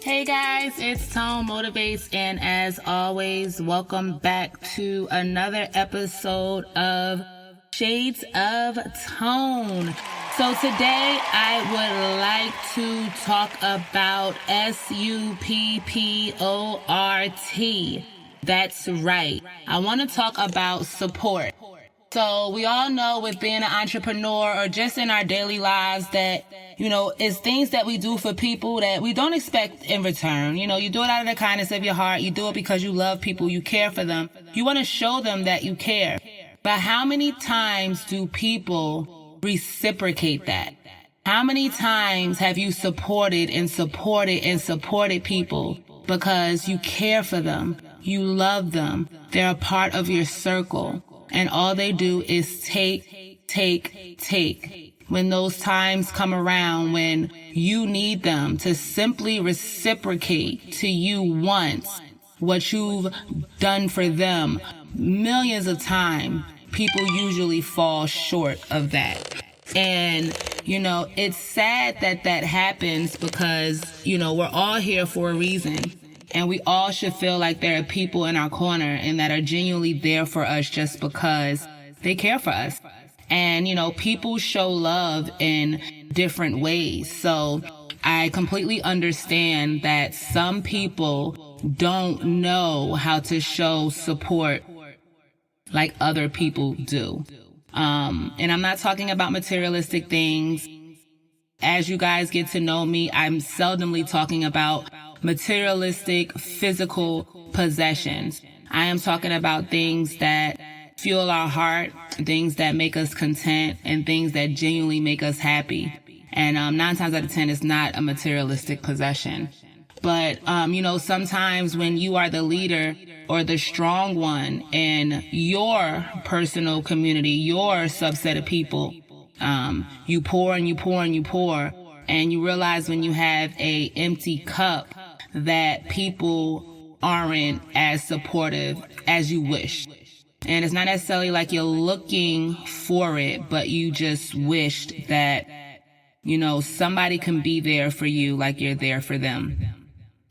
Hey guys, it's Tone Motivates, and as always, welcome back to another episode of Shades of Tone. So today I would like to talk about SUPPORT. That's right. I want to talk about support. So we all know with being an entrepreneur or just in our daily lives that, it's things that we do for people that we don't expect in return. You do it out of the kindness of your heart. You do it because you love people. You care for them. You want to show them that you care. But how many times do people reciprocate that? How many times have you supported people because you care for them? You love them. They're a part of your circle. And all they do is take. When those times come around, when you need them to simply reciprocate to you once what you've done for them millions of times, people usually fall short of that. And, it's sad that that happens because, we're all here for a reason. And we all should feel like there are people in our corner and that are genuinely there for us just because they care for us. And, people show love in different ways. So I completely understand that some people don't know how to show support like other people do. And I'm not talking about materialistic things. As you guys get to know me, I'm seldomly talking about materialistic, physical possessions. I am talking about things that fuel our heart, things that make us content, and things that genuinely make us happy. And 9 times out of 10, it's not a materialistic possession. But, sometimes when you are the leader or the strong one in your personal community, your subset of people, you pour and you pour and you pour, and you realize when you have a empty cup that people aren't as supportive as you wish. And it's not necessarily like you're looking for it, but you just wished that, somebody can be there for you like you're there for them.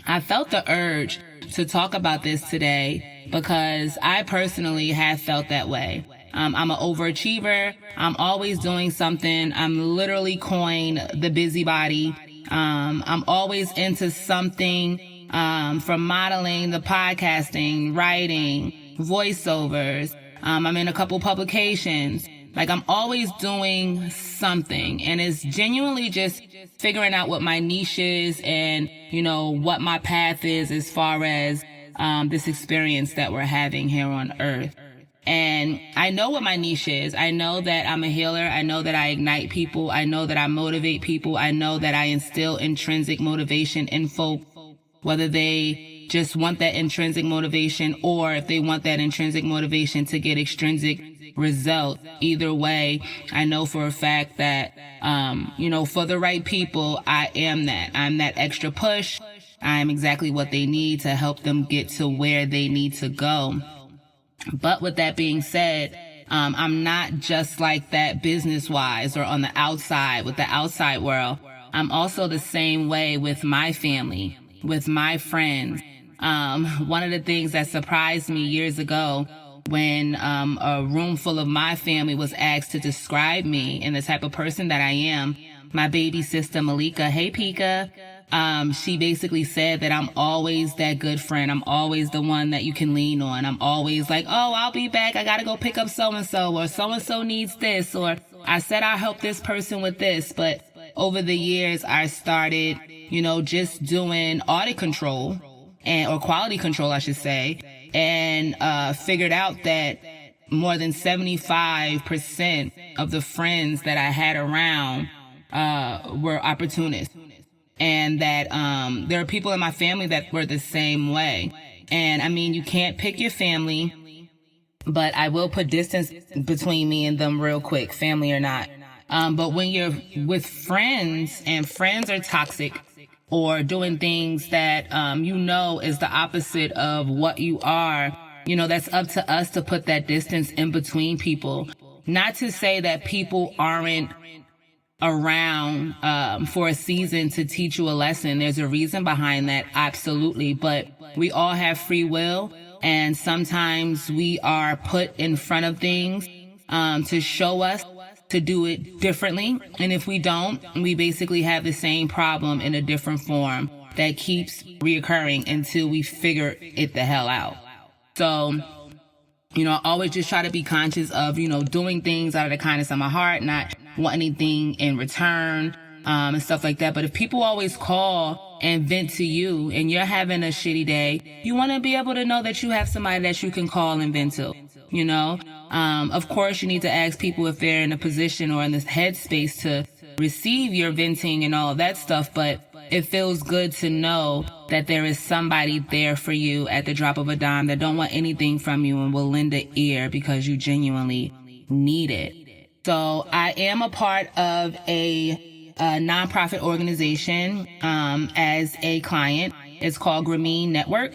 I felt the urge to talk about this today because I personally have felt that way. I'm an overachiever. I'm always doing something. I'm literally coined the busybody. I'm always into something, from modeling, the podcasting, writing, voiceovers. I'm in a couple publications. Like, I'm always doing something, and it's genuinely just figuring out what my niche is and, what my path is as far as, this experience that we're having here on earth. And I know what my niche is. I know that I'm a healer. I know that I ignite people. I know that I motivate people. I know that I instill intrinsic motivation in folk, whether they just want that intrinsic motivation or if they want that intrinsic motivation to get extrinsic result. Either way, I know for a fact that, for the right people, I am that. I'm that extra push. I'm exactly what they need to help them get to where they need to go. But with that being said, I'm not just like that business-wise or on the outside with the outside world. I'm also the same way with my family, with my friends. One of the things that surprised me years ago when a room full of my family was asked to describe me and the type of person that I am, my baby sister Malika, hey Pika, she basically said that I'm always that good friend. I'm always the one that you can lean on. I'm always like, oh, I'll be back. I got to go pick up so-and-so, or so-and-so needs this, or I said I help this person with this, but over the years I started, just doing audit control or quality control, I should say, and figured out that more than 75% of the friends that I had around were opportunists. And that there are people in my family that were the same way. And I mean, you can't pick your family, but I will put distance between me and them real quick, family or not. But when you're with friends and friends are toxic or doing things that is the opposite of what you are, that's up to us to put that distance in between people. Not to say that people aren't around for a season to teach you a lesson. There's a reason behind that, absolutely. But we all have free will, and sometimes we are put in front of things to show us to do it differently. And if we don't, we basically have the same problem in a different form that keeps reoccurring until we figure it the hell out. So, I always just try to be conscious of, doing things out of the kindness of my heart, not want anything in return, and stuff like that. But if people always call and vent to you and you're having a shitty day, you want to be able to know that you have somebody that you can call and vent to, Of course, you need to ask people if they're in a position or in this headspace to receive your venting and all of that stuff. But it feels good to know that there is somebody there for you at the drop of a dime that don't want anything from you and will lend an ear because you genuinely need it. So I am a part of a nonprofit organization as a client. It's called Grameen Network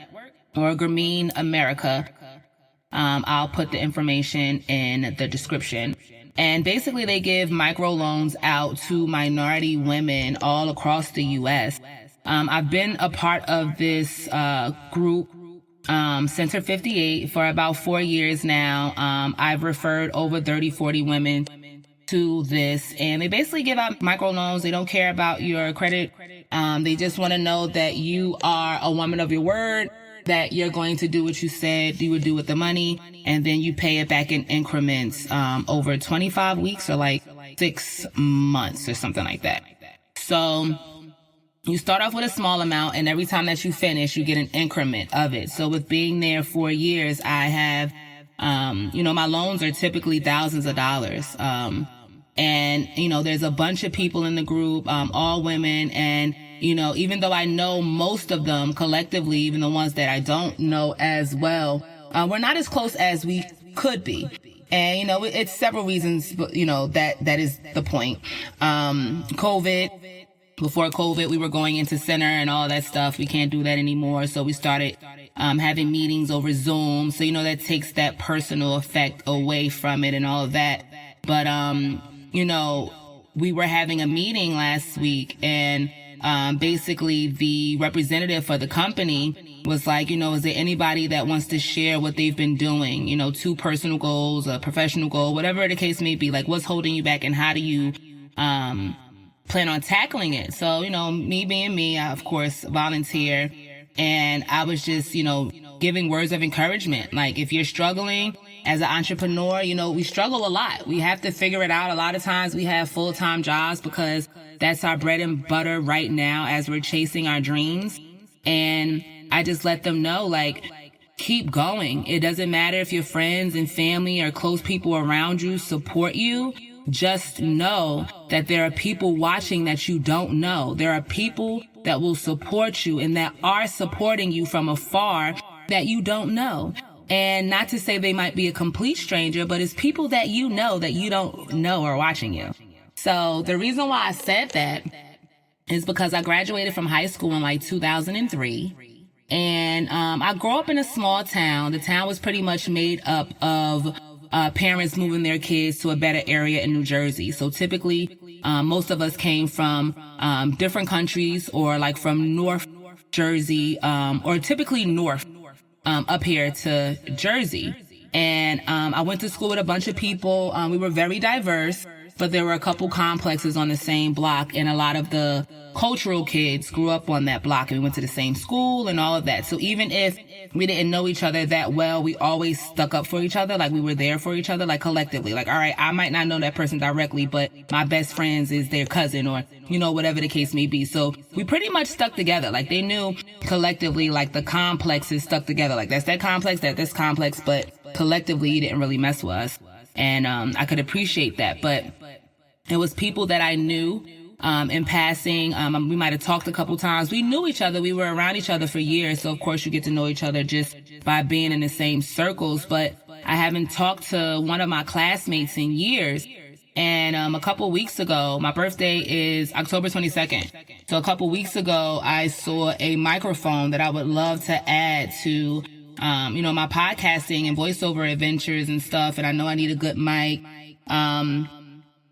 or Grameen America. I'll put the information in the description. And basically they give microloans out to minority women all across the U.S. I've been a part of this group, Center 58, for about 4 years now. I've referred over 30, 40 women to this, and they basically give out microloans. They don't care about your credit. They just want to know that you are a woman of your word, that you're going to do what you said you would do with the money, and then you pay it back in increments over 25 weeks or like 6 months or something like that. So you start off with a small amount, and every time that you finish, you get an increment of it. So with being there 4 years, I have, my loans are typically thousands of dollars. And, there's a bunch of people in the group, all women. And, even though I know most of them collectively, even the ones that I don't know as well, we're not as close as we could be. And, it's several reasons, that is the point. Before COVID, we were going into center and all that stuff. We can't do that anymore. So we started having meetings over Zoom. So, that takes that personal effect away from it and all of that. But, we were having a meeting last week, and basically the representative for the company was like, is there anybody that wants to share what they've been doing? 2 personal goals, a professional goal, whatever the case may be. Like, what's holding you back and how do you plan on tackling it? So, me being me, I, of course, volunteer. And I was just, giving words of encouragement. Like, if you're struggling as an entrepreneur, we struggle a lot. We have to figure it out. A lot of times we have full-time jobs because that's our bread and butter right now as we're chasing our dreams. And I just let them know, like, keep going. It doesn't matter if your friends and family or close people around you support you. Just know that there are people watching that you don't know. There are people that will support you and that are supporting you from afar that you don't know. And not to say they might be a complete stranger, but it's people that you don't know are watching you. So the reason why I said that is because I graduated from high school in like 2003. And I grew up in a small town. The town was pretty much made up of parents moving their kids to a better area in New Jersey. So typically, most of us came from different countries or like from North Jersey, or typically north, up here to Jersey. And I went to school with a bunch of people. We were very diverse. but there were a couple complexes on the same block, and a lot of the cultural kids grew up on that block, and we went to the same school and all of that. So even if we didn't know each other that well, we always stuck up for each other. Like, we were there for each other, like, collectively. Like, all right, I might not know that person directly, but my best friends is their cousin, or, you know, whatever the case may be. So we pretty much stuck together. Like, they knew collectively, like, the complexes stuck together. Like, that's that complex, that's this complex, but collectively, you didn't really mess with us. And I could appreciate that. But it was people that I knew in passing. We might have talked a couple times. We knew each other. We were around each other for years. So, of course, you get to know each other just by being in the same circles. But I haven't talked to one of my classmates in years. And a couple weeks ago, my birthday is October 22nd. So a couple weeks ago, I saw a microphone that I would love to add to my podcasting and voiceover adventures and stuff. And I know I need a good mic.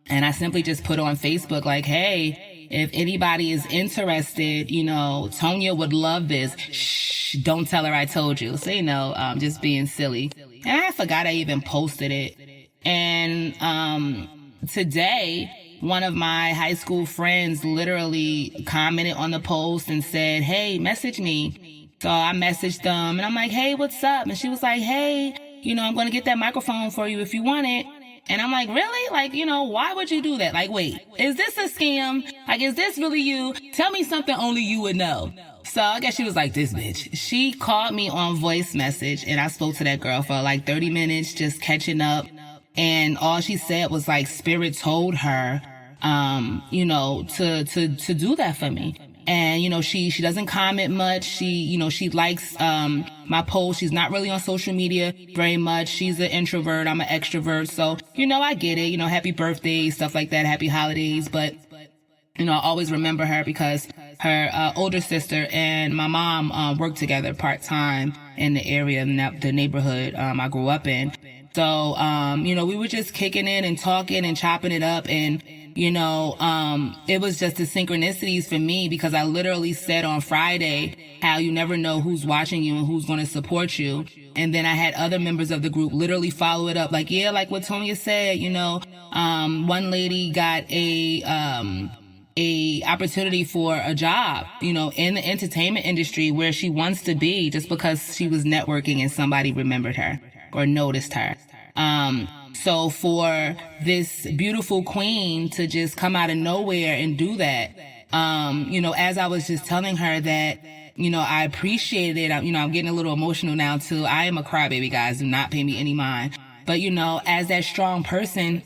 And I simply just put on Facebook, like, hey, if anybody is interested, you know, Tonya would love this. Shh, don't tell her I told you. So, you know, just being silly. And I forgot I even posted it. And today, one of my high school friends literally commented on the post and said, hey, message me. So I messaged them, and I'm like, hey, what's up? And she was like, hey, you know, I'm going to get that microphone for you if you want it. And I'm like, really? Like, you know, why would you do that? Like, wait, is this a scam? Like, is this really you? Tell me something only you would know. So I guess she was like, this bitch. She called me on voice message, and I spoke to that girl for like 30 minutes, just catching up. And all she said was like, Spirit told her, to do that for me. And, you know, she doesn't comment much. She likes, my posts. She's not really on social media very much. She's an introvert. I'm an extrovert. So, you know, I get it, you know, happy birthday, stuff like that. Happy holidays. But, you know, I always remember her because her, older sister and my mom, work together part-time in the area, the neighborhood, I grew up in. So, we were just kicking it and talking and chopping it up. And, it was just the synchronicities for me, because I literally said on Friday how you never know who's watching you and who's going to support you. And then I had other members of the group literally follow it up. Like, yeah, like what Tonya said, one lady got a opportunity for a job, in the entertainment industry where she wants to be, just because she was networking and somebody remembered her or noticed her. So for this beautiful queen to just come out of nowhere and do that, as I was just telling her that, I appreciated it. I'm getting a little emotional now too. I am a crybaby, guys. Do not pay me any mind. But, as that strong person,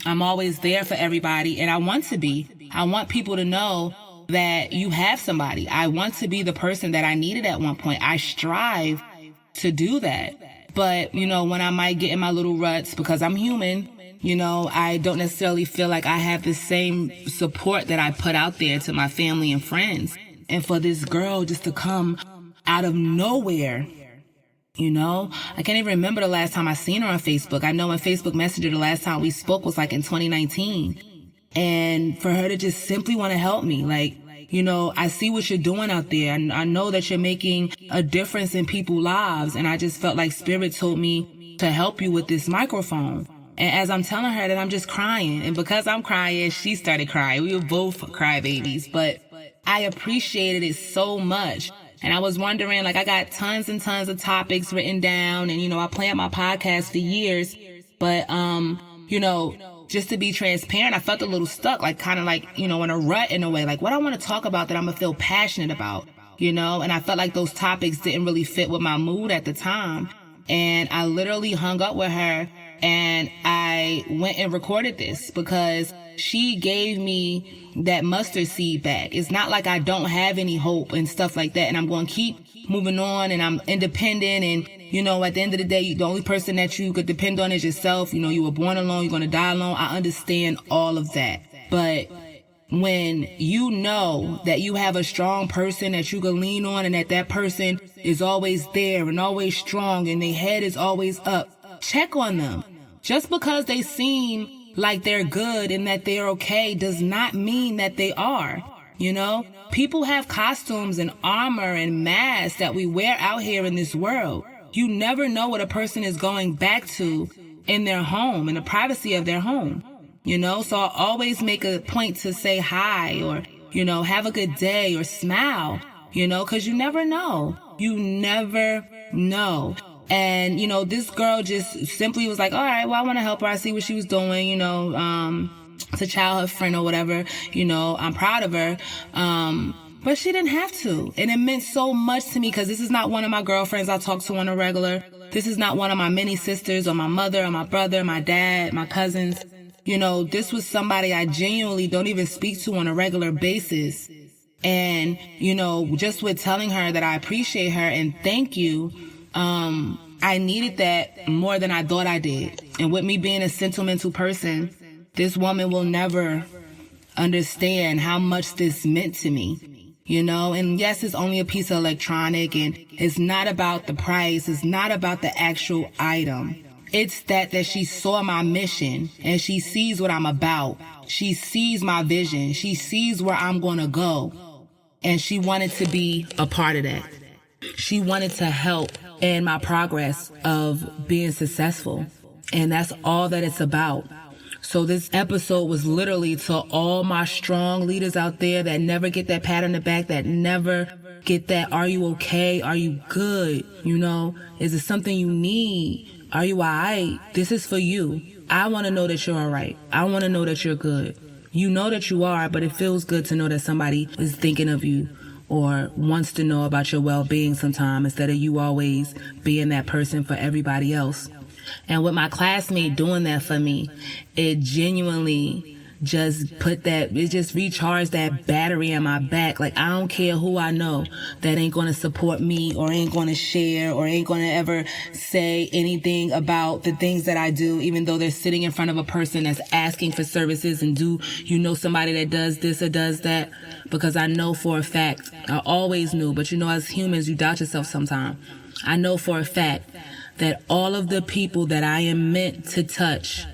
I'm always there for everybody. And I want to be. I want people to know that you have somebody. I want to be the person that I needed at one point. I strive to do that. But, when I might get in my little ruts, because I'm human, I don't necessarily feel like I have the same support that I put out there to my family and friends. And for this girl just to come out of nowhere, I can't even remember the last time I seen her on Facebook. I know in Facebook Messenger, the last time we spoke was like in 2019. And for her to just simply want to help me, like, I see what you're doing out there. And I know that you're making a difference in people's lives. And I just felt like Spirit told me to help you with this microphone. And as I'm telling her that, I'm just crying. And because I'm crying, she started crying. We were both crybabies. But I appreciated it so much. And I was wondering, like, I got tons and tons of topics written down. And, I planned my podcast for years. But, just to be transparent, I felt a little stuck, like kind of like, in a rut in a way, like what I want to talk about that I'm going to feel passionate about, and I felt like those topics didn't really fit with my mood at the time. And I literally hung up with her and I went and recorded this because she gave me that mustard seed back. It's not like I don't have any hope and stuff like that. And I'm going to keep moving on, and I'm independent. And, at the end of the day, the only person that you could depend on is yourself. You were born alone. You're going to die alone. I understand all of that. But when you know that you have a strong person that you can lean on, and that person is always there and always strong and their head is always up, check on them. Just because they seem like they're good and that they're okay does not mean that they are. People have costumes and armor and masks that we wear out here in this world. You never know what a person is going back to in their home, in the privacy of their home. So I always make a point to say hi or, have a good day or smile, because you never know. You never know. And, this girl just simply was like, all right, well, I want to help her. I see what she was doing, it's a childhood friend or whatever, I'm proud of her. But she didn't have to. And it meant so much to me because this is not one of my girlfriends I talk to on a regular. This is not one of my many sisters or my mother or my brother, my dad, my cousins. This was somebody I genuinely don't even speak to on a regular basis. And, just with telling her that I appreciate her and thank you, I needed that more than I thought I did. And with me being a sentimental person, this woman will never understand how much this meant to me. And yes, it's only a piece of electronic and it's not about the price. It's not about the actual item. It's that she saw my mission and she sees what I'm about. She sees my vision. She sees where I'm going to go. And she wanted to be a part of that. She wanted to help in my progress of being successful. And that's all that it's about. So this episode was literally to all my strong leaders out there that never get that pat on the back, that never get that, are you okay? Are you good? Is it something you need? Are you all right? This is for you. I want to know that you're all right. I want to know that you're good. You know that you are, but it feels good to know that somebody is thinking of you or wants to know about your well-being sometime instead of you always being that person for everybody else. And with my classmate doing that for me, it genuinely it just recharged that battery in my back. Like, I don't care who I know that ain't going to support me or ain't going to share or ain't going to ever say anything about the things that I do, even though they're sitting in front of a person that's asking for services and do you know somebody that does this or does that? Because I know for a fact, I always knew, but as humans, you doubt yourself sometimes. I know for a fact that all of the people that I am meant to touch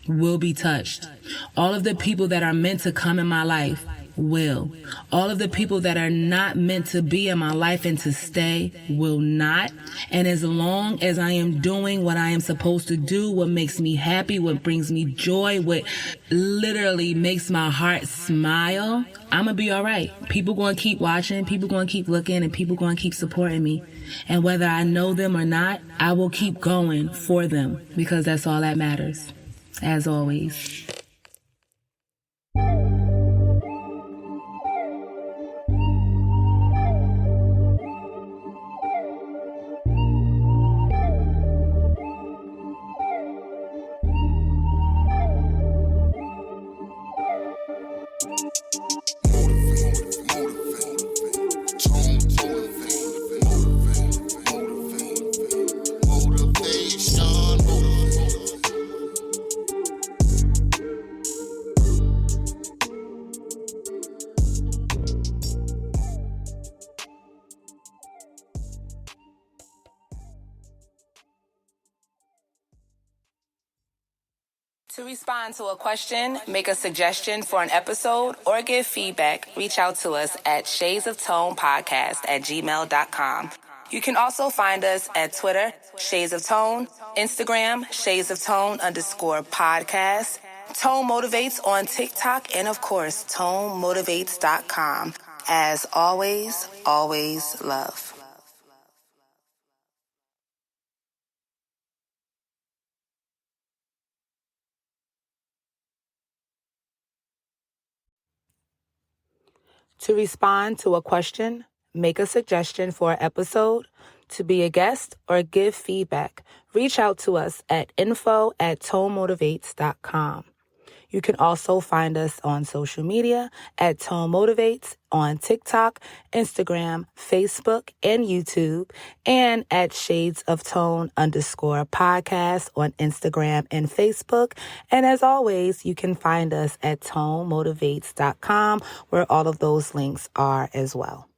will be touched. All of the people that are meant to come in my life will. All of the people that are not meant to be in my life and to stay will not. And as long as I am doing what I am supposed to do, what makes me happy, what brings me joy, what literally makes my heart smile, I'm going to be all right. People going to keep watching, people going to keep looking, and people going to keep supporting me. And whether I know them or not, I will keep going for them because that's all that matters. As always. To respond to a question, make a suggestion for an episode, or give feedback, reach out to us at shadesoftonepodcast@gmail.com. You can also find us at Twitter, Shades of Tone, Instagram, ShadesOfTone_podcast, Tone Motivates on TikTok, and of course, ToneMotivates.com. As always, always love. To respond to a question, make a suggestion for an episode, to be a guest, or give feedback, reach out to us at info@tonemotivates.com. You can also find us on social media at Tone Motivates on TikTok, Instagram, Facebook, and YouTube, and at Shades_of_Tone_ on Instagram and Facebook. And as always, you can find us at ToneMotivates.com, where all of those links are as well.